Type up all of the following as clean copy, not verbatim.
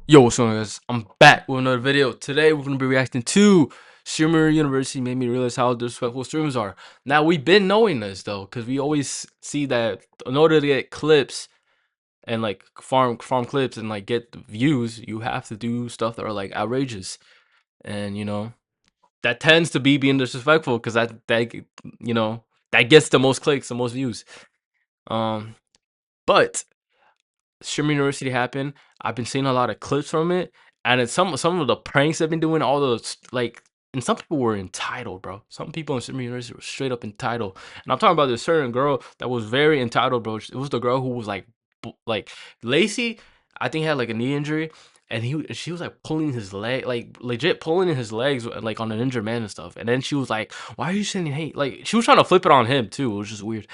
Yo, what's going on, guys? I'm back with another video. Today, we're going to be reacting to Streamer University made me realize how disrespectful streamers are. Now, we've been knowing this, though, because we always see that in order to get clips and, like, farm clips and, like, get views, you have to do stuff that are, like, outrageous. And, that tends to be being disrespectful because that gets the most clicks, the most views. Um, but Streamer University happened. I've been seeing a lot of clips from it, and it's some of the pranks they've been doing. All those and some people were entitled, bro. Some people in Streamer University were straight up entitled, and I'm talking about this certain girl that was very entitled, bro. It was the girl who was like Lacey. I think had like a knee injury, and she was like pulling his leg, like legit pulling in his legs, like on an injured man and stuff. And then she was like, "Why are you sending hate?" Like she was trying to flip it on him too. It was just weird.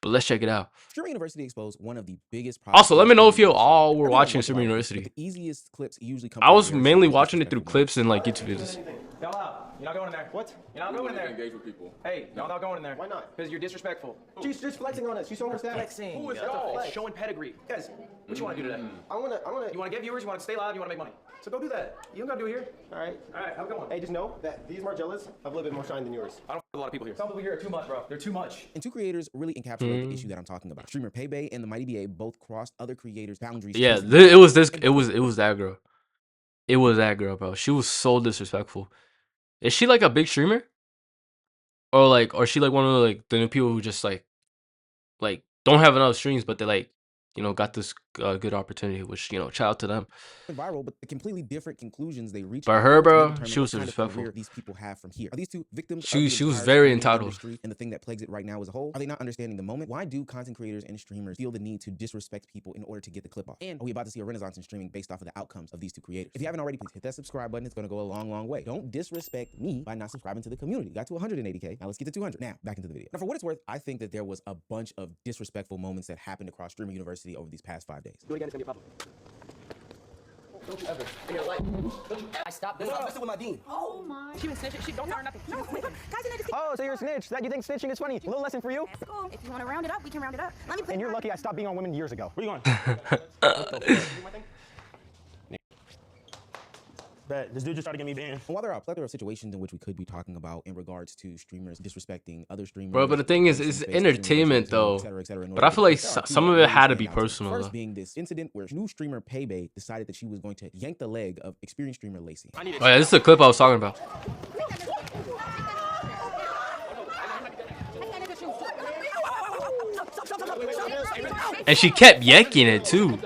But let's check it out. Streamer University exposed one of the biggest problems. Also, let me know if you all were watching Streamer University. The easiest clips usually come. I was mainly watching it through clips and like YouTube videos. Y'all out. You're not going in there. What? You're not going in there. Engage with people. Hey, y'all not going in there. Why not? Because you're disrespectful. She's just flexing on us. She's showing her stats. Flexing. Who is That's y'all? It's showing pedigree. Guys, what you want to do today? I wanna. You want to get viewers? You want to stay live? You want to make money? So go do that. You don't got to do it here. All right. All right, have a good one. Hey, just know that these Margellas have a little bit more shine than yours. I don't have a lot of people here. Some people here are too much, bro. They're too much. And two creators really encapsulate the issue that I'm talking about. Streamer Paybay and the Mighty BA both crossed other creators' boundaries. Yeah, it was that girl. It was that girl, bro. She was so disrespectful. Is she like a big streamer? Or is she like one of the new people who just like don't have enough streams, but they got this good opportunity, which shout out to them. Viral, but the completely different conclusions they reached. But her, bro, she was disrespectful. These people have from here. Are these two victims? She was very entitled. And the thing that plagues it right now as a whole, are they not understanding the moment? Why do content creators and streamers feel the need to disrespect people in order to get the clip off? And are we about to see a renaissance in streaming based off of the outcomes of these two creators? If you haven't already, please hit that subscribe button. It's going to go a long, long way. Don't disrespect me by not subscribing to the community. Got to 180K. Now let's get to 200. Now back into the video. Now, for what it's worth, I think that there was a bunch of disrespectful moments that happened across Streamer University over these past 5 days. Do it again, it's gonna be a problem. Don't you ever in your life. I stopped Stop messing with my dean. Oh my. She was snitching. She don't tell her nothing. No, wait, guys, you need to see. Oh, so you're a snitch. That you think snitching is funny? A little lesson for you. That's cool. If you want to round it up, we can round it up. Let me put. And you're lucky I stopped being on women years ago. Where you going? Bet. This dude just tried to get me banned. And while there are a plethora of situations in which we could be talking about in regards to streamers disrespecting other streamers, Bro, but the thing is, it's entertainment though. Et cetera, but I feel like some of it had to be personal. First being this incident where new streamer Paybay decided that she was going to yank the leg of experienced streamer Lacey. Oh yeah, this is the clip I was talking about. And she kept yanking it too.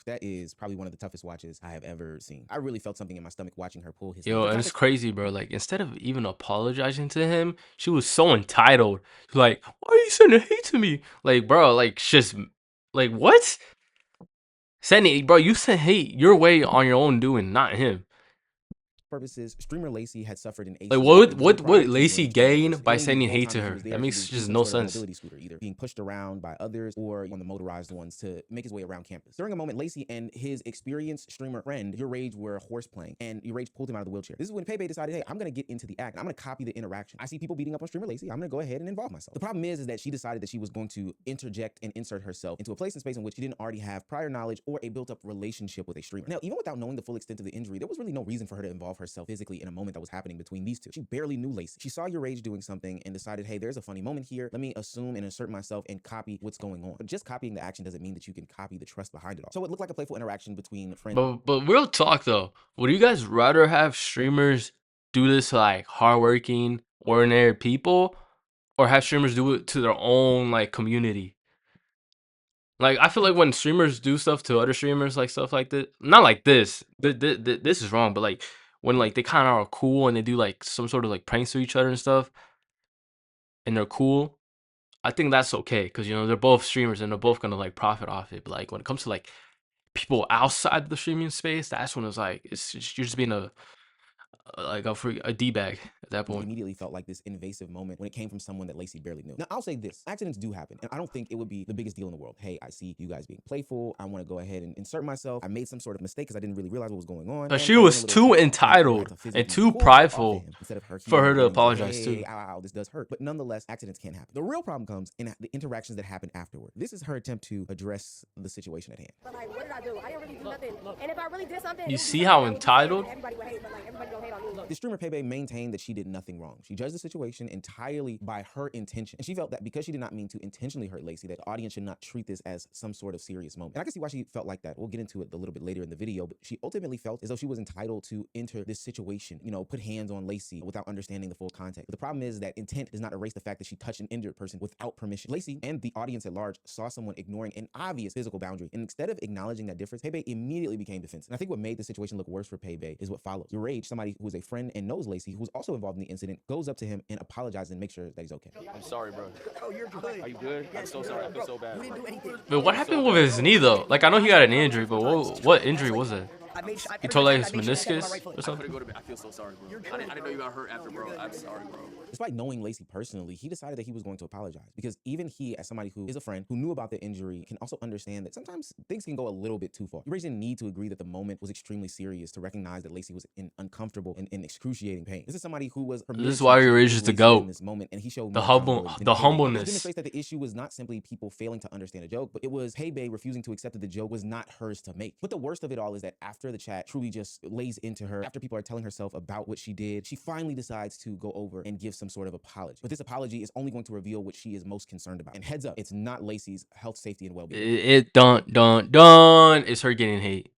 That is probably one of the toughest watches I have ever seen. I really felt something in my stomach watching her pull his. Yo, and it's crazy, bro. Like, instead of even apologizing to him, she was so entitled. Like, why are you sending hate to me? Like, bro, like, just, like, what? Sending, bro, you sent hate your way on your own doing, not him. Purposes, streamer Lacey had suffered an like what Lacey gain by sending hate to her? That makes just no sense. Scooter, either being pushed around by others or on the motorized ones to make his way around campus. During a moment, Lacey and his experienced streamer friend, Your Rage, were horse playing, and Your Rage pulled him out of the wheelchair. This is when Paybay decided, hey, I'm gonna get into the act. I'm gonna copy the interaction. I see people beating up on streamer Lacey. I'm gonna go ahead and involve myself. The problem is that she decided that she was going to interject and insert herself into a place and space in which she didn't already have prior knowledge or a built-up relationship with a streamer. Now, even without knowing the full extent of the injury, there was really no reason for her to involve herself physically in a moment that was happening between these two. She barely knew Lacey. She saw Your Rage doing something and decided, hey, there's a funny moment here. Let me assume and insert myself and copy what's going on. But just copying the action doesn't mean that you can copy the trust behind it all. So it looked like a playful interaction between friends. But real talk though, would you guys rather have streamers do this to like hardworking, ordinary people, or have streamers do it to their own like community? Like, I feel like when streamers do stuff to other streamers, like stuff like this, not like this, this is wrong, but like when like they kind of are cool and they do like some sort of like pranks to each other and stuff, and they're cool, I think that's okay because they're both streamers and they're both gonna like profit off it. But like when it comes to like people outside the streaming space, that's when it's like you're just being like a d-bag at that point. Immediately felt like this invasive moment when it came from someone that Lacey barely knew. Now, I'll say this. Accidents do happen, and I don't think it would be the biggest deal in the world. Hey, I see you guys being playful. I want to go ahead and insert myself. I made some sort of mistake because I didn't really realize what was going on. But she was too entitled and too prideful for her to apologize hey, too. Ow, this does hurt. But nonetheless, accidents can happen. The real problem comes in the interactions that happen afterward. This is her attempt to address the situation at hand. But like, what did I do? I didn't really do nothing. And if I really did something, You see how entitled? everybody would hate, but like everybody gonna hate on me. The streamer Pepe maintained that she did nothing wrong. She judged the situation entirely by her intention. And she felt that because she did not mean to intentionally hurt Lacey, that the audience should not treat this as some sort of serious moment. And I can see why she felt like that. We'll get into it a little bit later in the video, but she ultimately felt as though she was entitled to enter this situation, you know, put hands on Lacey without understanding the full context. But the problem is that intent does not erase the fact that she touched an injured person without permission. Lacey and the audience at large saw someone ignoring an obvious physical boundary. And instead of acknowledging that difference, Pepe immediately became defensive. And I think what made the situation look worse for Pepe is what follows. Rage, somebody who is a friend and knows Lacey, who's also involved in the incident, goes up to him and apologizes and makes sure that he's okay. I'm sorry, bro. Oh, you're good. Are you good? I'm so sorry. I feel so bad. You didn't do anything. But what happened with his knee though? Like I know he got an injury, but what injury was it? He told like his meniscus or I something. couldn't go to bed. I feel so sorry, bro. I didn't know you got hurt after, bro. I'm sorry, bro. Despite knowing Lacey personally, he decided that he was going to apologize because even he, as somebody who is a friend who knew about the injury, can also understand that sometimes things can go a little bit too far. You didn't need to agree that the moment was extremely serious to recognize that Lacey was in uncomfortable and in excruciating pain. This is somebody who was. This is why Rage is the GOAT. In this moment, and he showed The more humble, accountability the than Pepe. humbleness. This demonstrates that the issue was not simply people failing to understand a joke, but it was Pepe refusing to accept that the joke was not hers to make. But the worst of it all is that after the chat truly just lays into her, after people are telling herself about what she did, she finally decides to go over and give some sort of apology. But this apology is only going to reveal what she is most concerned about. And heads up, it's not Lacey's health, safety, and well-being. It done. It's her getting hate.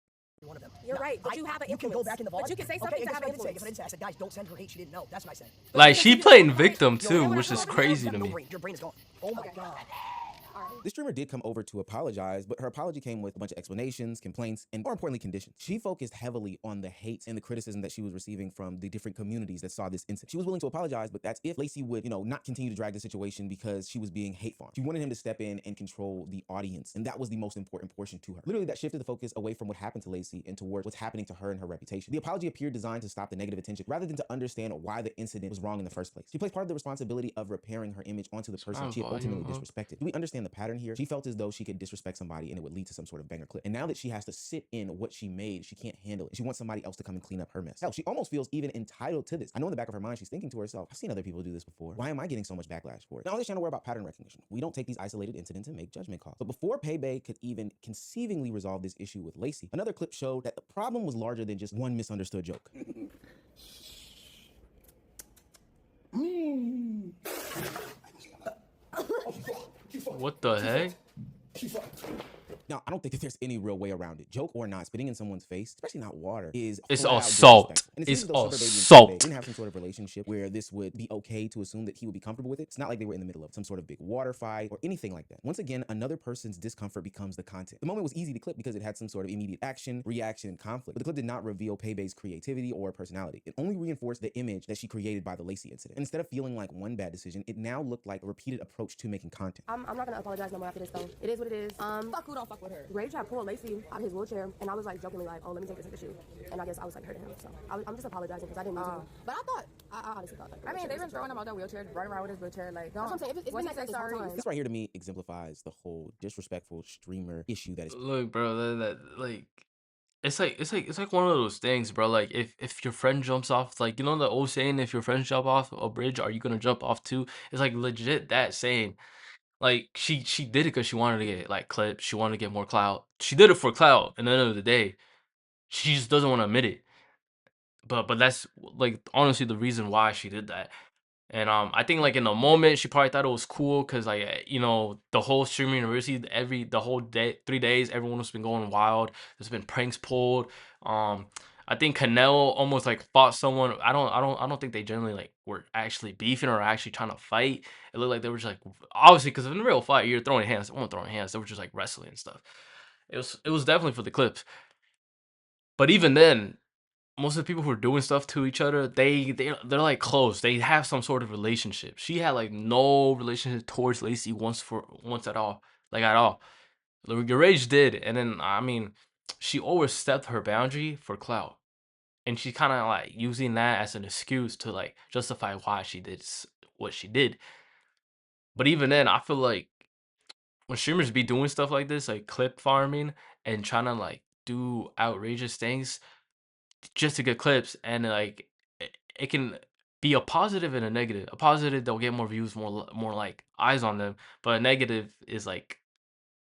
You're right, but you have an influence. You can go back in the vault. But you can say Okay, something and to have guess what I influence. didn't say? I said, guys, don't send her hate. She didn't know. That's what I said. Like she playing victim too, which is crazy to No me. brain. Your brain is gone. Oh my God. The streamer did come over to apologize, but her apology came with a bunch of explanations, complaints, and more importantly, conditions. She focused heavily on the hate and the criticism that she was receiving from the different communities that saw this incident. She was willing to apologize, but that's if Lacey would, not continue to drag the situation because she was being hate farmed. She wanted him to step in and control the audience, and that was the most important portion to her. Literally, that shifted the focus away from what happened to Lacey and towards what's happening to her and her reputation. The apology appeared designed to stop the negative attention rather than to understand why the incident was wrong in the first place. She placed part of the responsibility of repairing her image onto the person she had ultimately disrespected. Do we understand the pattern here? She felt as though she could disrespect somebody and it would lead to some sort of banger clip. And now that she has to sit in what she made, she can't handle it. She wants somebody else to come and clean up her mess. Hell, she almost feels even entitled to this. I know in the back of her mind, she's thinking to herself, I've seen other people do this before. Why am I getting so much backlash for it? Now, on this channel, we're about pattern recognition. We don't take these isolated incidents and make judgment calls. But before Pepe could even conceivingly resolve this issue with Lacey, another clip showed that the problem was larger than just one misunderstood joke. What the heck? Now, I don't think that there's any real way around it. Joke or not, spitting in someone's face, especially not water, is It's flat out assault. disrespectful. And it It's seems as though Super Baby and assault. Pepe didn't have some sort of relationship where this would be okay to assume that he would be comfortable with it. It's not like they were in the middle of some sort of big water fight or anything like that. Once again, another person's discomfort becomes the content. The moment was easy to clip because it had some sort of immediate action, reaction, and conflict. But the clip did not reveal Pepe's creativity or personality. It only reinforced the image that she created by the Lacey incident. And instead of feeling like one bad decision, it now looked like a repeated approach to making content. I'm not gonna apologize no more after this though. It is what it is. Fuck who don't fuck with her. Rage had pulled Lacey out of his wheelchair, and I was like jokingly like, oh, let me take this issue. And I guess I was like hurting him. So I'm just apologizing because I didn't mean to. But I honestly thought like. I mean, they've been throwing him out their wheelchair, running around with his wheelchair. Like, That's what I'm saying. It's been like that sorry. This right here to me exemplifies the whole disrespectful streamer issue that is. Look, bro, that like it's like one of those things, bro. Like if your friend jumps off, like the old saying, if your friends jump off a bridge, are you gonna jump off too? It's like legit that saying. Like she did it because she wanted to get like clips. She wanted to get more clout. She did it for clout. At the end of the day, she just doesn't want to admit it. But that's like honestly the reason why she did that. And I think like in the moment she probably thought it was cool because like the whole streaming university the whole day 3 days everyone has been going wild. There's been pranks pulled. I think Canelo almost like fought someone. I don't think they generally like were actually beefing or actually trying to fight. It looked like they were just like obviously because in a real fight you're throwing hands. They weren't throwing hands. They were just like wrestling and stuff. It was definitely for the clips. But even then, most of the people who are doing stuff to each other, they're like close. They have some sort of relationship. She had like no relationship towards Lacey once at all, like at all. Your Rage did, and then I mean, she overstepped her boundary for clout. and she kind of like using that as an excuse to like justify why she did what she did. But even then, I feel like when streamers be doing stuff like this, like clip farming and trying to like do outrageous things just to get clips, and like it can be a positive and a negative. A positive, they'll get more views, more like eyes on them, but a negative is like,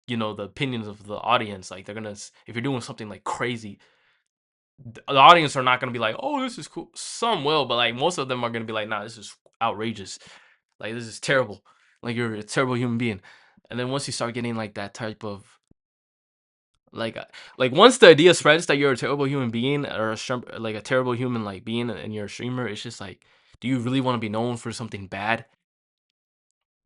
you know, the opinions of the audience. Like they're gonna, if you're doing something like crazy, the audience are not gonna be like, oh, this is cool. Some will, but like most of them are gonna be like, nah, this is outrageous. Like this is terrible. Like you're a terrible human being. And then once you start getting like that type of like, like once the idea spreads that you're a terrible human being or like a terrible human like being, and you're a streamer, it's just like, do you really want to be known for something bad?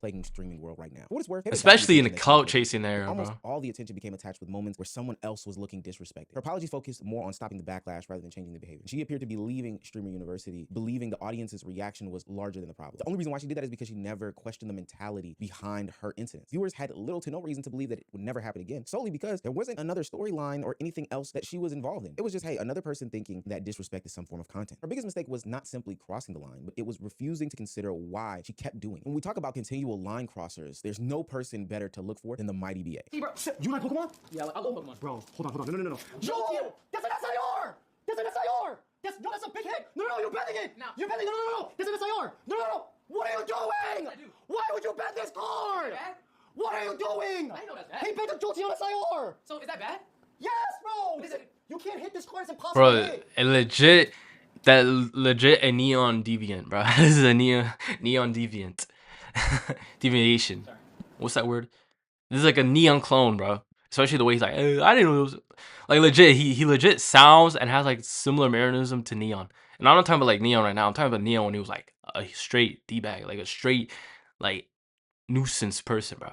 Plaguing streaming world right now. For what it's worth, Payback got Especially in the attention that she clout deserved, chasing but era, almost bro. all the attention became attached with moments where someone else was looking disrespected. Her apology focused more on stopping the backlash rather than changing the behavior. She appeared to be leaving Streamer University, believing the audience's reaction was larger than the problem. The only reason why she did that is because she never questioned the mentality behind her incidents. Viewers had little to no reason to believe that it would never happen again, solely because there wasn't another storyline or anything else that she was involved in. It was just, hey, another person thinking that disrespect is some form of content. Her biggest mistake was not simply crossing the line, but it was refusing to consider why she kept doing it. When we talk about continual line crossers, there's no person better to look for than the mighty BA. Hey, bro, you like Pokemon? Yeah, I love Pokemon. Bro, hold on. No. Yo, that's an SIR! That's an SIR! That's a big hit! No, you're betting it! No. You're betting it! No. That's an SIR! No. What are you doing? Why would you bet this card? What are you doing? I know that's bad. He bet the Jolteon SIR! So, is that bad? Yes, bro! You can't hit this card, it's impossible Bro, to hit. legit a neon deviant, bro. This is a neon deviant. Deviation. Sorry. What's that word? This is like a neon clone, bro. Especially the way he's like, I didn't know it was like legit. He legit sounds and has like similar mannerism to Neon. And I'm not talking about like Neon right now. I'm talking about Neon when he was like a straight D-bag, like a straight like nuisance person, bro.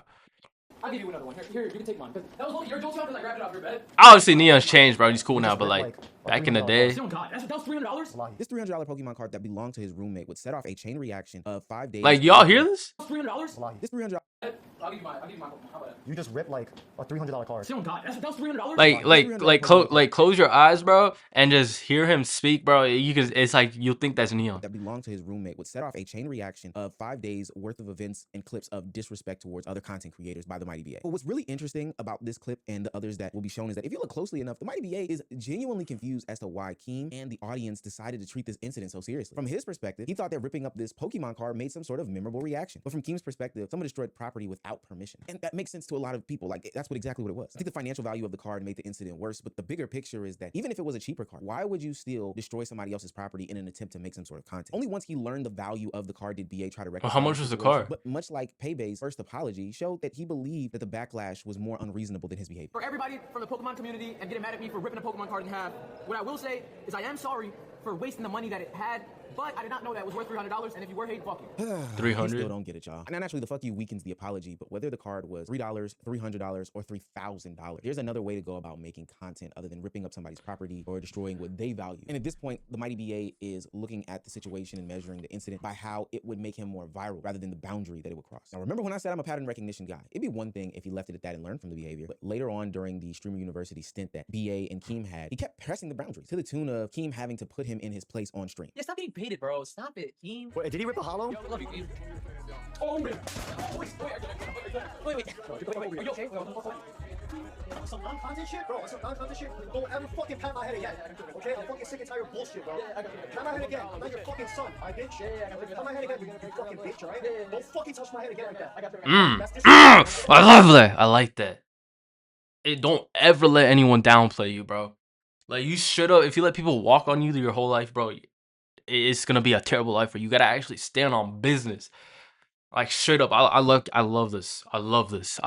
I'll give you another one. Here, you can take mine. That was one of your Jolteon because I grabbed it off your bed. Obviously, Neon's changed, bro. He's cool now, but like back in the day, Oh God, that was $300? This $300 Pokemon card that belonged to his roommate would set off a chain reaction of 5 days. like y'all hear this? $300? This $300. I'll give you my Pokemon. How about that? You just ripped like a $300 card. Oh God, that was $300? Like close your eyes, bro, and just hear him speak, bro. You can. It's like you'll think that's Neon. That belonged to his roommate would set off a chain reaction of 5 days worth of events and clips of disrespect towards other content creators by the Mighty BA. But what's really interesting about this clip and the others that will be shown is that if you look closely enough, the Mighty BA is genuinely confused as to why Keem and the audience decided to treat this incident so seriously. From his perspective, he thought that ripping up this Pokemon card made some sort of memorable reaction. But from Keem's perspective, someone destroyed property without permission. And that makes sense to a lot of people. Like, that's exactly what it was. I think the financial value of the card made the incident worse, but the bigger picture is that even if it was a cheaper card, why would you still destroy somebody else's property in an attempt to make some sort of content? Only once he learned the value of the card did BA try to reconcile. How much was the card? But much like Paybay's first apology showed that he believed that the backlash was more unreasonable than his behavior. For everybody from the Pokemon community and getting mad at me for ripping a Pokemon card in half, what I will say is I am sorry for wasting the money that it had, but I did not know that it was worth $300, and if you were hating, fuck you. 300. Still don't get it, y'all. And naturally, the fuck you weakens the apology, but whether the card was $3, $300, or $3,000, there's another way to go about making content other than ripping up somebody's property or destroying what they value. And at this point, the Mighty BA is looking at the situation and measuring the incident by how it would make him more viral rather than the boundary that it would cross. Now, remember when I said I'm a pattern recognition guy? It'd be one thing if he left it at that and learned from the behavior, but later on during the Streamer University stint that BA and Keem had, he kept pressing the boundaries to the tune of Keem having to put him in his place on stream. Yeah, stop getting painted, bro. Stop it, Keem. Wait, did he rip a hollow? Yo, I love you, Keem. Oh, wait. Wait. Are you okay? Some non-content shit? Bro, some non-content shit? Don't ever fucking pat my head again. Okay? I'm fucking sick and tired of bullshit, bro. Pat my head again. I'm not your fucking son, I bitch. Pat my head again, you fucking bitch, alright? Don't fucking touch my head again like that. I love that. I like that. It don't ever let anyone downplay you, bro. Like you should have. If you let people walk on you your whole life, bro, it's gonna be a terrible life for you. You gotta actually stand on business. Like straight up, I love this. I love this.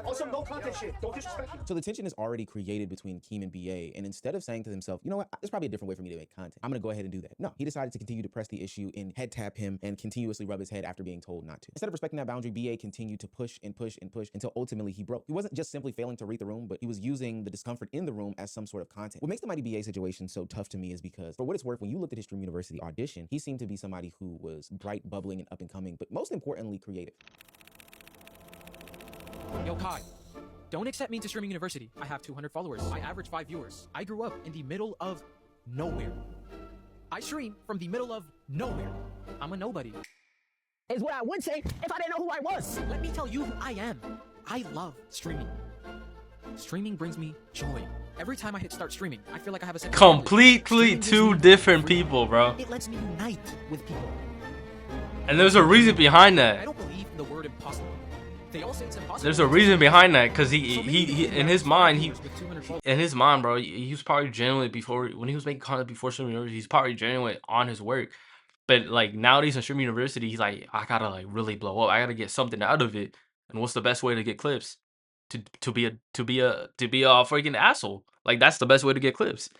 Also, no content shit. Don't disrespect me. So the tension is already created between Keem and BA, and instead of saying to himself, you know what, there's probably a different way for me to make content, I'm gonna go ahead and do that. No, he decided to continue to press the issue and head tap him and continuously rub his head after being told not to. Instead of respecting that boundary, BA continued to push until ultimately he broke. He wasn't just simply failing to read the room, but he was using the discomfort in the room as some sort of content. What makes the Mighty BA situation so tough to me is because, for what it's worth, when you looked at his Stream University audition, he seemed to be somebody who was bright, bubbling, and up and coming, but most importantly, creative. Yo, Kai. Don't accept me into streaming university. I have 200 followers. I average 5 viewers. I grew up in the middle of nowhere. I stream from the middle of nowhere. I'm a nobody. Is what I would say if I didn't know who I was. Let me tell you who I am. I love streaming. Streaming brings me joy. Every time I hit start streaming, I feel like I have a second family. Completely two different people, bro. It lets me unite with people. And there's a reason behind I that. don't believe in the word impossible. They all say it's impossible. There's a reason behind that, cause he in his mind bro, he was probably genuine before when he was making content before streaming university. He's probably genuine on his work, but like nowadays in streaming university, he's like, I gotta like really blow up. I gotta get something out of it. And what's the best way to get clips? To be a freaking asshole. Like that's the best way to get clips.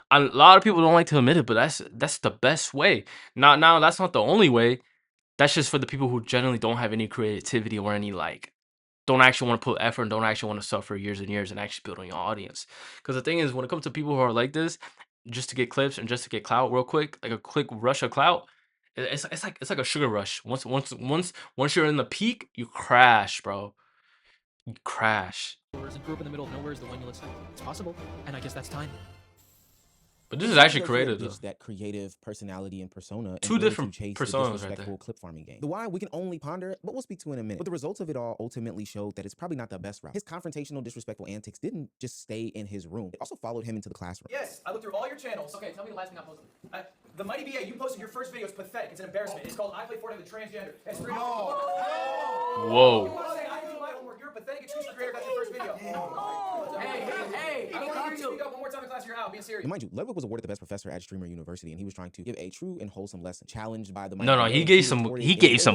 A lot of people don't like to admit it, but that's the best way. Now that's not the only way. That's just for the people who generally don't have any creativity or any like don't actually want to put effort and don't actually want to suffer years and years and actually build on your audience. Because the thing is, when it comes to people who are like this, just to get clips and just to get clout real quick, like a quick rush of clout, it's like a sugar rush. Once you're in the peak, you crash, bro. You crash. And grew up in the middle of nowhere is the one you'll accept. It's possible, and I guess that's time. But this is actually creative, though. That creative personality and persona. Two different personas right there. Clip farming game. The why we can only ponder, but we'll speak to in a minute. But the results of it all ultimately showed that it's probably not the best route. His confrontational, disrespectful antics didn't just stay in his room. It also followed him into the classroom. Yes, I looked through all your channels. Okay, tell me the last thing I posted. The Mighty BA, you posted your first video. It's pathetic. It's an embarrassment. It's called I Play Fortnite with Transgender. It's three. Whoa. You want to say I didn't do my homework? You're a pathetic excuse creator. That's your first video. Hey! I don't need you to speak up one more time in class. You're out. Being serious. And mind you, Ludwig was awarded the best professor at Streamer University, and he was trying to give a true and wholesome lesson. Challenged by the No, he gave some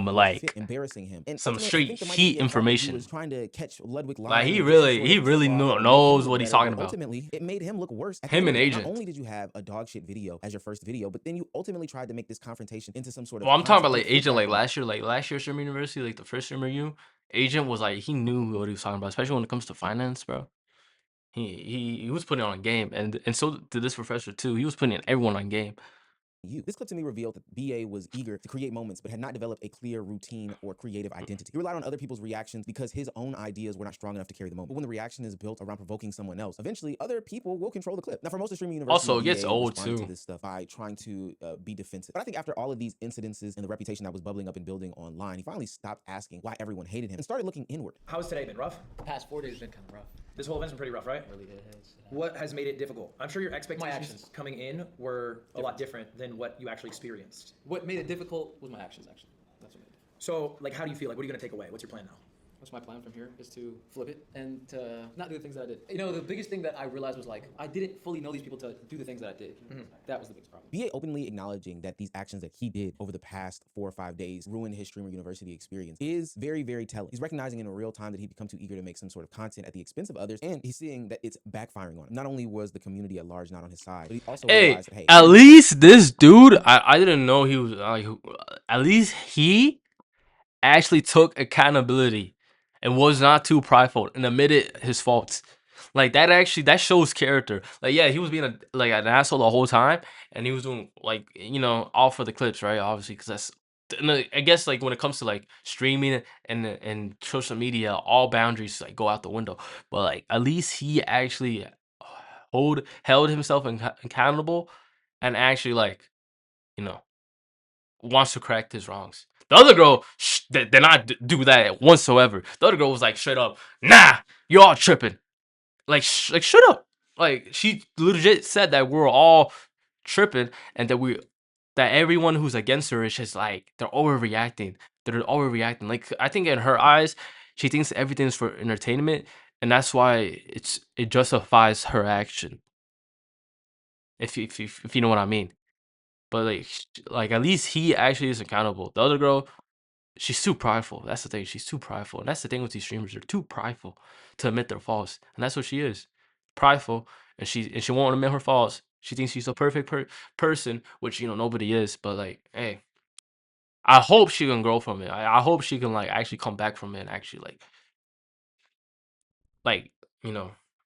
like embarrassing him and some straight heat information. He was trying to catch Ludwig like he really knows what he's talking about. Ultimately, it made him look worse. Him and Agent. Not only did you have a dog shit video as your first video, but then you ultimately tried to make this confrontation into some sort of. Well, I'm talking about like Agent, like last year Streamer University, like the first Streamer U. Agent was like he knew what he was talking about, especially when it comes to finance, bro. He was putting on a game, and so did this professor too. He was putting everyone on game. This clip to me revealed that BA was eager to create moments, but had not developed a clear routine or creative identity. He relied on other people's reactions because his own ideas were not strong enough to carry the moment. But when the reaction is built around provoking someone else, eventually other people will control the clip. Now, for most of Streaming University, also it gets old to too. This stuff by trying to be defensive. But I think after all of these incidences and the reputation that was bubbling up and building online, he finally stopped asking why everyone hated him and started looking inward. How's today been? Rough? The past 4 days has been kind of rough. This whole event's been pretty rough, right? It really has. What has made it difficult? I'm sure your expectations actions. coming in were a lot different than what you actually experienced. What made it difficult was my actions, actually. That's what made it difficult. So, like, how do you feel? Like, what are you going to take away? What's your plan now? What's my plan from here is to flip it and to not do the things that I did. You know, the biggest thing that I realized was like, I didn't fully know these people to do the things that I did. That was the biggest problem. BA openly acknowledging that these actions that he did over the past 4 or 5 days ruined his Streamer University experience is very, very telling. He's recognizing in real time that he'd become too eager to make some sort of content at the expense of others, and he's seeing that it's backfiring on him. Not only was the community at large not on his side, but he also realized that, hey, at least this dude, I didn't know he was like, at least he actually took accountability and was not too prideful and admitted his faults. Like that shows character. Like yeah, he was being like an asshole the whole time, and he was doing like all for the clips, right? Obviously, because that's. And I guess like when it comes to like streaming and social media, all boundaries like go out the window. But like at least he actually held himself accountable and actually like wants to correct his wrongs. The other girl did not do that whatsoever. The other girl was like straight up, nah, you're all tripping. Like shut up. Like she legit said that we're all tripping and that everyone who's against her is just like they're overreacting. Like I think in her eyes, she thinks everything's for entertainment, and that's why it justifies her action. If you know what I mean. But like at least he actually is accountable. The other girl, she's too prideful. That's the thing. She's too prideful. And that's the thing with these streamers. They're too prideful to admit their faults. And that's what she is. Prideful. And she won't admit her faults. She thinks she's a perfect person, which nobody is. But like, hey, I hope she can grow from it. I hope she can like actually come back from it and actually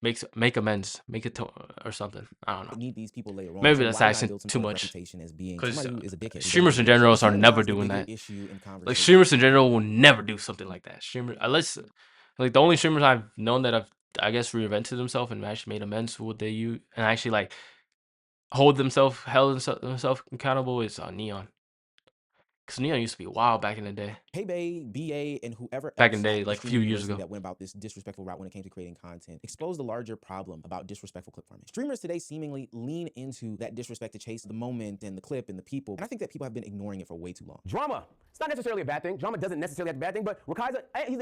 make amends, make it or something. I don't know. Need these people later on. Maybe So that's why asking build some too sort of much. reputation as being Because somebody who is a dickhead? streamers in general are never doing that. Like streamers in general will never do something like that. Like the only streamers I've known that have, I guess, reinvented themselves and actually made amends for what they use and actually like held themselves accountable is Neon. Because Neon used to be wild back in the day. Hey Bay, BA, and whoever Back else in the day, at like a Stream few years University ago. that went about this disrespectful route when it came to creating content exposed the larger problem about disrespectful clip farming. Streamers today seemingly lean into that disrespect to chase the moment and the clip and the people, and I think that people have been ignoring it for way too long. Drama. It's not necessarily a bad thing. Drama doesn't necessarily have to be a bad thing, but Rakai's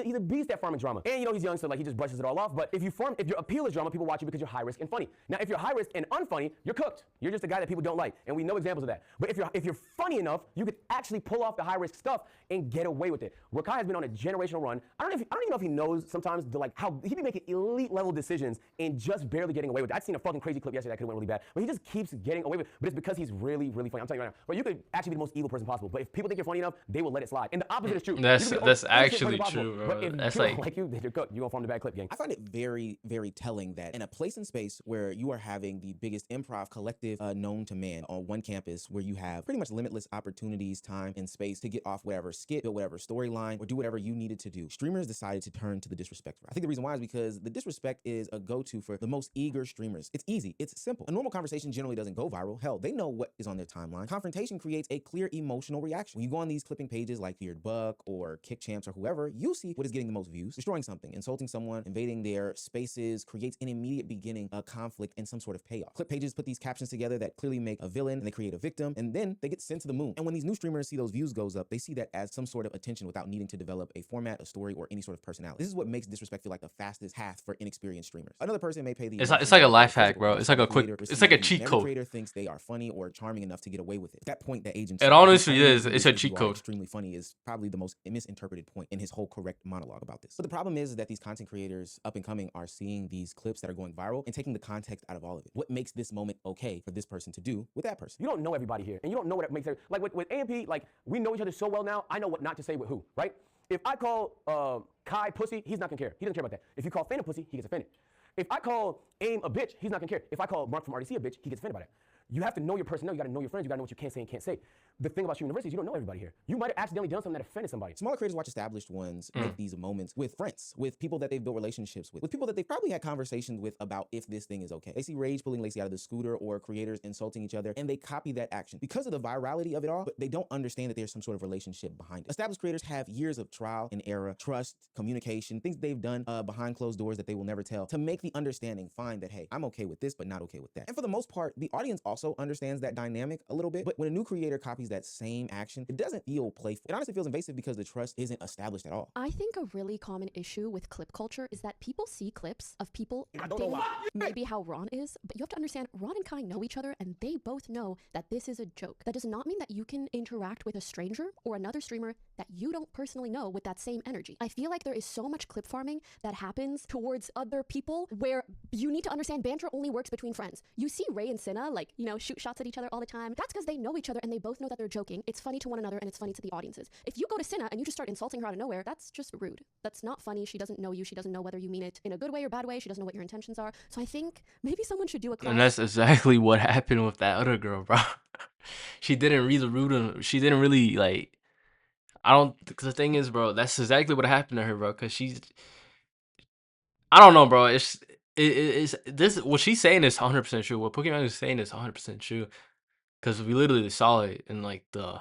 he's a beast at farming drama. And you know he's young, so like he just brushes it all off. But if your appeal is drama, people watch you because you're high risk and funny. Now if you're high risk and unfunny, you're cooked. You're just a guy that people don't like, and we know examples of that. But if you're funny enough, you could actually pull off the high risk stuff and get away with it. Rakai has been on a generational run. I don't even know if he knows sometimes how he be making elite level decisions and just barely getting away with it. I've seen a fucking crazy clip yesterday that could have went really bad, but he just keeps getting away with it. But it's because he's really, really funny. I'm telling you right now. But you could actually be the most evil person possible. But if people think you're funny enough, they will let it slide. And the opposite is true. That's actually true, bro. But if That's people like you, then you're cooked. You're gonna form the bad clip gang. I find it very, very telling that in a place and space where you are having the biggest improv collective known to man on one campus, where you have pretty much limitless opportunities, time, and space to get off whatever skit, build whatever storyline, or do whatever you needed to do, streamers decided to turn to the disrespect route. I think the reason why is because the disrespect is a go-to for the most eager streamers. It's easy. It's simple. A normal conversation generally doesn't go viral. Hell, they know what is on their timeline. Confrontation creates a clear emotional reaction. When you go on these clipping pages like Feared Buck or Kick Champs or whoever, you'll see what is getting the most views. Destroying something, insulting someone, invading their spaces creates an immediate beginning of conflict and some sort of payoff. Clip pages put these captions together that clearly make a villain and they create a victim, and then they get sent to the moon. And when these new streamers see those views goes up, they see that as some sort of attention without needing to develop a format, a story, or any sort of personality. This is what makes disrespect feel like the fastest path for inexperienced streamers. Another person may pay the It's like a life hack, bro. It's like a quick, it's like a cheat Every code. creator thinks they are funny or charming enough to get away with it. At that point, that agent. It honestly is. It's a cheat code. Extremely funny is probably the most misinterpreted point in his whole correct monologue about this. But the problem is that these content creators up and coming are seeing these clips that are going viral and taking the context out of all of it. What makes this moment okay for this person to do with that person? You don't know everybody here, and you don't know what makes like with AMP, like we know each other so well now. I know what not to say with who, right? If I call Kai pussy, he's not gonna care. He doesn't care about that. If you call Fana pussy, he gets offended. If I call AIM a bitch, he's not gonna care. If I call Mark from RDC a bitch, he gets offended by that. You have to know your personnel. You got to know your friends. You got to know what you can say and can't say. The thing about university is you don't know everybody here. You might have accidentally done something that offended somebody. Smaller creators watch established ones make these moments with friends, with people that they've built relationships with people that they've probably had conversations with about if this thing is okay. They see Rage pulling Lacey out of the scooter or creators insulting each other, and they copy that action because of the virality of it all, but they don't understand that there's some sort of relationship behind it. Established creators have years of trial and error, trust, communication, things they've done behind closed doors that they will never tell to make the understanding find that, hey, I'm okay with this, but not okay with that. And for the most part, the audience also understands that dynamic a little bit, but when a new creator copies that same action, it doesn't feel playful. It honestly feels invasive because the trust isn't established at all. I think a really common issue with clip culture is that people see clips of people acting maybe how Ron is, but you have to understand Ron and Kai know each other and they both know that this is a joke. That does not mean that you can interact with a stranger or another streamer that you don't personally know with that same energy. I feel like there is so much clip farming that happens towards other people where you need to understand banter only works between friends. You see Ray and Cinna, like, you know, shoot shots at each other all the time. That's because they know each other and they both know that they're joking. It's funny to one another and it's funny to the audiences. If you go to Cinna and you just start insulting her out of nowhere, that's just rude. That's not funny. She doesn't know you. She doesn't know whether you mean it in a good way or bad way. She doesn't know what your intentions are. So I think maybe someone should do a class. And that's exactly what happened with that other girl, bro. She didn't read the root. She didn't really like. I don't. Cause the thing is, bro, that's exactly what happened to her, bro. Cause she's. I don't know, bro. It's this. What she's saying is 100% true. What Pokemon is saying is 100% true. Cause we literally saw it in like the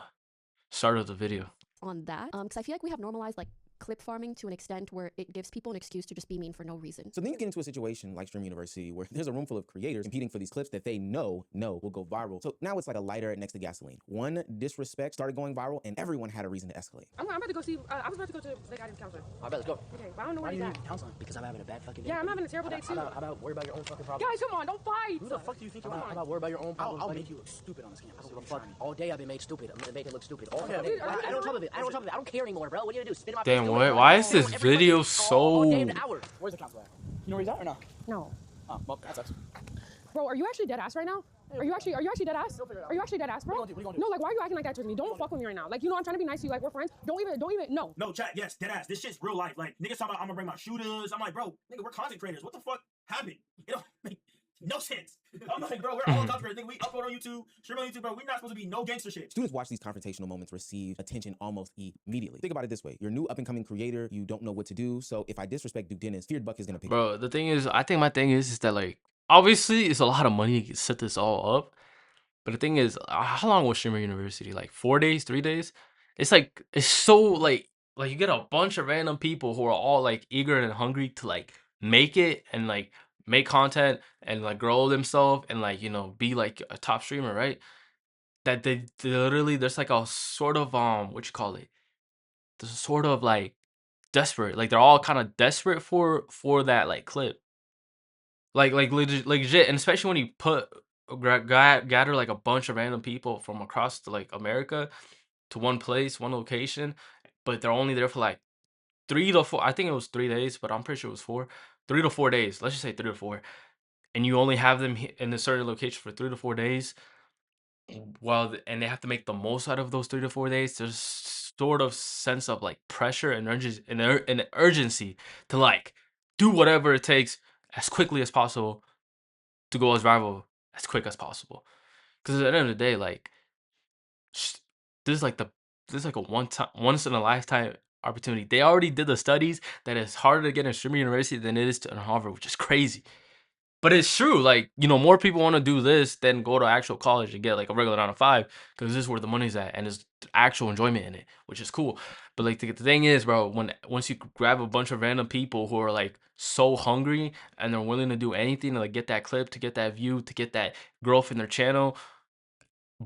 start of the video. On that, because I feel like we have normalized like clip farming to an extent where it gives people an excuse to just be mean for no reason. So then you get into a situation like Stream University where there's a room full of creators competing for these clips that they know will go viral. So now it's like a lighter next to gasoline. One disrespect started going viral and everyone had a reason to escalate. I'm about to go see, I was about to go to the guidance counselor. I bet, let's go. Okay, but I don't know where he's at. Counseling? Because I'm having a bad fucking day. Yeah, I'm having a terrible day too. How about worry about your own fucking problems? Guys, come on, don't fight. Who the fuck do you think you are? How about worry about your own problems? I'll make you look stupid on this campus. I don't give a fuck. All day I've been made stupid. I'm gonna make it look stupid. All day. I don't trouble it. I don't care anymore, bro. What are you gonna do? Spit in my face? Damn, why is this video so? Where's the counselor at? You know where he's at or no? No. Oh, well, that sucks. Bro, are you actually dead ass right now? Are you actually dead ass? Are you actually dead ass, bro? What are you gonna do? No, like, why are you acting like that to me? Don't fuck with me right now. Like, you know, I'm trying to be nice to you. Like, we're friends. Don't even, no. No, chat, yes, dead ass. This shit's real life. Like, niggas talking about I'm gonna bring my shooters. I'm like, bro, nigga, we're content creators. What the fuck happened? It don't make no sense. I'm like, bro, we're all copyright. We upload on YouTube, stream on YouTube, bro. We're not supposed to be no gangster shit. Students watch these confrontational moments receive attention almost immediately. Think about it this way. You're a new up-and-coming creator. You don't know what to do. So if I disrespect Duke Dennis, Feared Buck is going to pick it up. Bro, the thing is, I think my thing is that, like, obviously it's a lot of money to set this all up. But the thing is, how long was Streamer University? Like 4 days, 3 days? It's like, it's so like you get a bunch of random people who are all like eager and hungry to like make it and like make content and like grow themselves and like, you know, be like a top streamer, right? That they literally, there's like a sort of what you call it? There's a sort of like desperate, like they're all kind of desperate for that like clip. Like legit, and especially when you put gather like a bunch of random people from across like America to one place, one location, but they're only there for like 3 to 4. I think it was 3 days, but I'm pretty sure it was 4. 3 to 4 days. Let's just say 3 to 4, and you only have them in a certain location for 3 to 4 days. Well, and they have to make the most out of those 3 to 4 days. There's sort of sense of like pressure and urgency and urgency to like do whatever it takes as quickly as possible to go as viral as quick as possible. Because at the end of the day, like this is like a once in a lifetime opportunity. They already did the studies that it's harder to get in streamer university than it is to in Harvard, which is crazy. But it's true. Like, you know, more people want to do this than go to actual college and get like a regular 9 to 5 because this is where the money's at and there's actual enjoyment in it, which is cool. But like the thing is, bro, once you grab a bunch of random people who are like so hungry and they're willing to do anything to like get that clip, to get that view, to get that growth in their channel,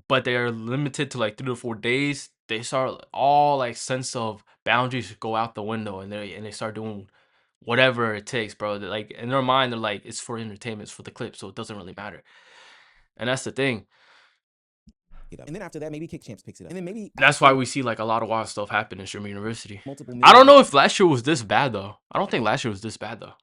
but they are limited to like 3 to 4 days, they start all like sense of boundaries go out the window and they start doing whatever it takes, bro. They're like in their mind, they're like, it's for entertainment, it's for the clip, so it doesn't really matter. And that's the thing. And then after that, maybe Kick Champs picks it up. And then maybe That's why we see like a lot of wild stuff happen in Streamer University. multiple I don't know if last year was this bad though. I don't think last year was this bad though.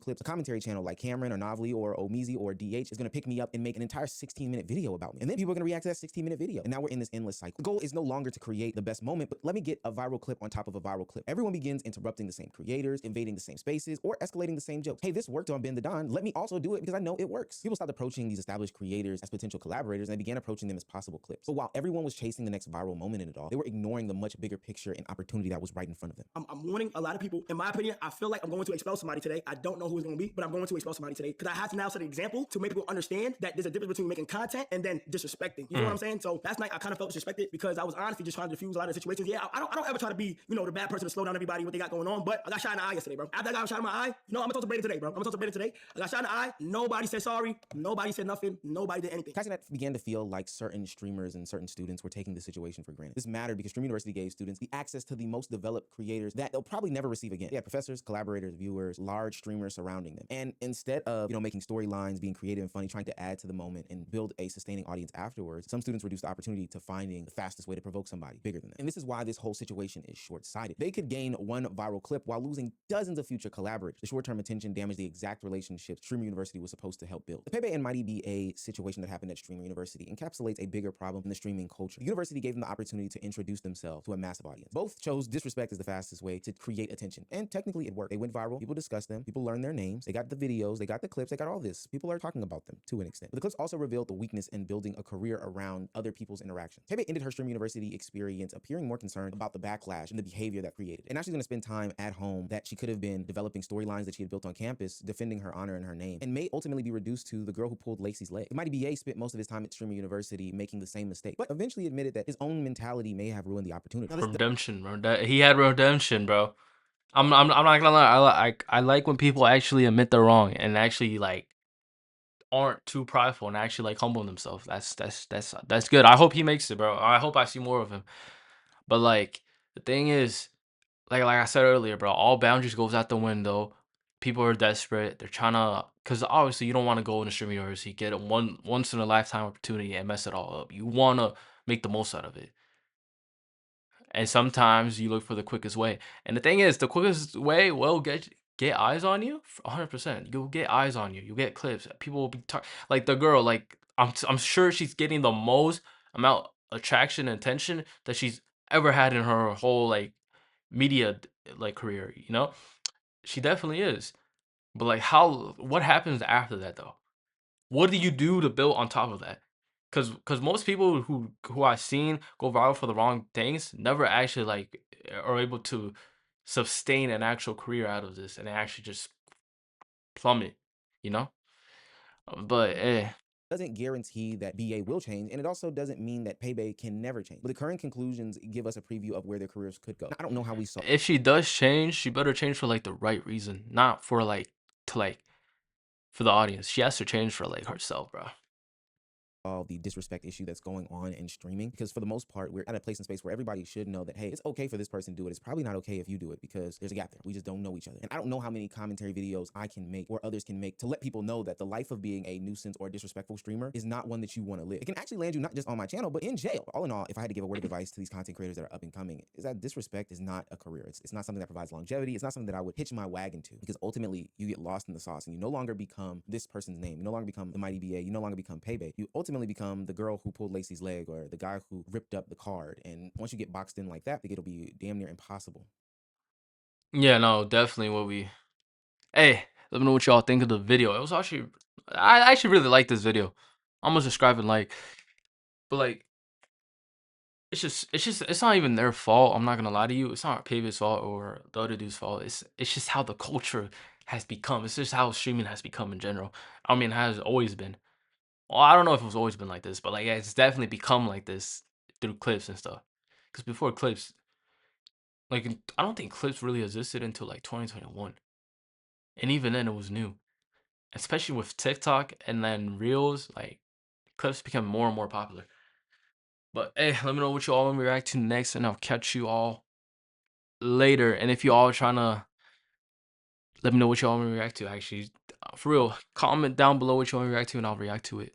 clips, a commentary channel like Cameron or Novely or Ohmeezzy or DH is going to pick me up and make an entire 16-minute video about me. And then people are going to react to that 16-minute video. And now we're in this endless cycle. The goal is no longer to create the best moment, but let me get a viral clip on top of a viral clip. Everyone begins interrupting the same creators, invading the same spaces, or escalating the same jokes. Hey, this worked on Ben the Don. Let me also do it because I know it works. People stopped approaching these established creators as potential collaborators and they began approaching them as possible clips. But while everyone was chasing the next viral moment in it all, they were ignoring the much bigger picture and opportunity that was right in front of them. I'm warning a lot of people. In my opinion, I feel like I'm going to expel somebody today. I don't know who it's going to be, but I'm going to expel somebody today because I have to now set an example to make people understand that there's a difference between making content and then disrespecting. You know what I'm saying? So last night I kind of felt disrespected because I was honestly just trying to diffuse a lot of the situations. Yeah, I don't ever try to be, the bad person to slow down everybody what they got going on, but I got shot in the eye yesterday, bro. After I got shot in my eye, I'm gonna talk to Brady today, bro. I got shot in the eye. Nobody said sorry. Nobody said nothing. Nobody did anything. Catching that began to feel like certain streamers and certain students were taking the situation for granted. This mattered because Stream University gave students the access to the most developed creators that they'll probably never receive again. They had professors, collaborators, viewers, large streamers surrounding them. And instead of, making storylines, being creative and funny, trying to add to the moment and build a sustaining audience afterwards, some students reduced the opportunity to finding the fastest way to provoke somebody bigger than them. And this is why this whole situation is short-sighted. They could gain one viral clip while losing dozens of future collaborators. The short-term attention damaged the exact relationships Streamer University was supposed to help build. The Pepe and Mighty BA situation that happened at Streamer University encapsulates a bigger problem in the streaming culture. The university gave them the opportunity to introduce themselves to a massive audience. Both chose disrespect as the fastest way to create attention. And technically it worked. They went viral, people discussed them, people learned their names, they got the videos, they got the clips, they got all this. People are talking about them to an extent. But the clips also revealed the weakness in building a career around other people's interactions. Pepe ended her Stream University experience appearing more concerned about the backlash and the behavior that created. And now she's going to spend time at home that she could have been developing storylines that she had built on campus, defending her honor and her name, and may ultimately be reduced to the girl who pulled Lacey's leg. Mighty BA spent most of his time at Streamer University making the same mistake, but eventually admitted that his own mentality may have ruined the opportunity. Redemption, bro. He had redemption, bro. I'm not gonna lie. I like when people actually admit they're wrong and actually like aren't too prideful and actually like humble themselves. That's good. I hope he makes it, bro. I hope I see more of him. But like the thing is, like I said earlier, bro, all boundaries goes out the window. People are desperate. They're trying to, because obviously you don't want to go in a stream university, get a once in a lifetime opportunity and mess it all up. You want to make the most out of it. And sometimes you look for the quickest way. And the thing is, the quickest way will get eyes on you. 100%. You'll get eyes on you. You'll get clips. People will be like the girl. Like I'm sure she's getting the most amount of attraction and attention that she's ever had in her whole like media like career. She definitely is. But like what happens after that though? what do you do to build on top of that? Because most people who I've seen go viral for the wrong things never actually like are able to sustain an actual career out of this, and they actually just plummet, you know. But doesn't guarantee that BA will change, and it also doesn't mean that Paybae can never change. But the current conclusions give us a preview of where their careers could go. Now, I don't know how we saw. if she does change, she better change for like the right reason, not for like to like for the audience. She has to change for like herself, bro. The disrespect issue that's going on in streaming, because for the most part we're at a place in space where everybody should know that, hey, it's okay for this person to do it, it's probably not okay if you do it, because there's a gap there. We just don't know each other. And I don't know how many commentary videos I can make or others can make to let people know that the life of being a nuisance or disrespectful streamer is not one that you want to live. It can actually land you not just on my channel but in jail. All in all, if I had to give a word of advice to these content creators that are up and coming, is that disrespect is not a career. It's not something that provides longevity. It's not something that I would hitch my wagon to, because ultimately you get lost in the sauce and you no longer become this person's name. You no longer become the mighty BA. You no longer become Paybae. You ultimately become the girl who pulled Lacey's leg or the guy who ripped up the card. And once you get boxed in like that, I think it'll be damn near impossible. Yeah, no, definitely what we. Hey, let me know what y'all think of the video. It was actually, I actually really like this video. I'm gonna subscribe and like, but like, it's not even their fault. I'm not gonna lie to you. It's not Pave's fault or the other dude's fault. It's just how the culture has become. It's just how streaming has become in general. I mean, it has always been. Well, I don't know if it's always been like this, but like, yeah, it's definitely become like this through clips and stuff. Because before clips, like, I don't think clips really existed until like 2021, and even then, it was new. Especially with TikTok and then Reels, like clips become more and more popular. But hey, let me know what you all want me to react to next, and I'll catch you all later. And if you all trying to let me know what you all want me to react to, actually, for real, comment down below what you want me to react to, and I'll react to it.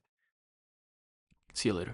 See you later.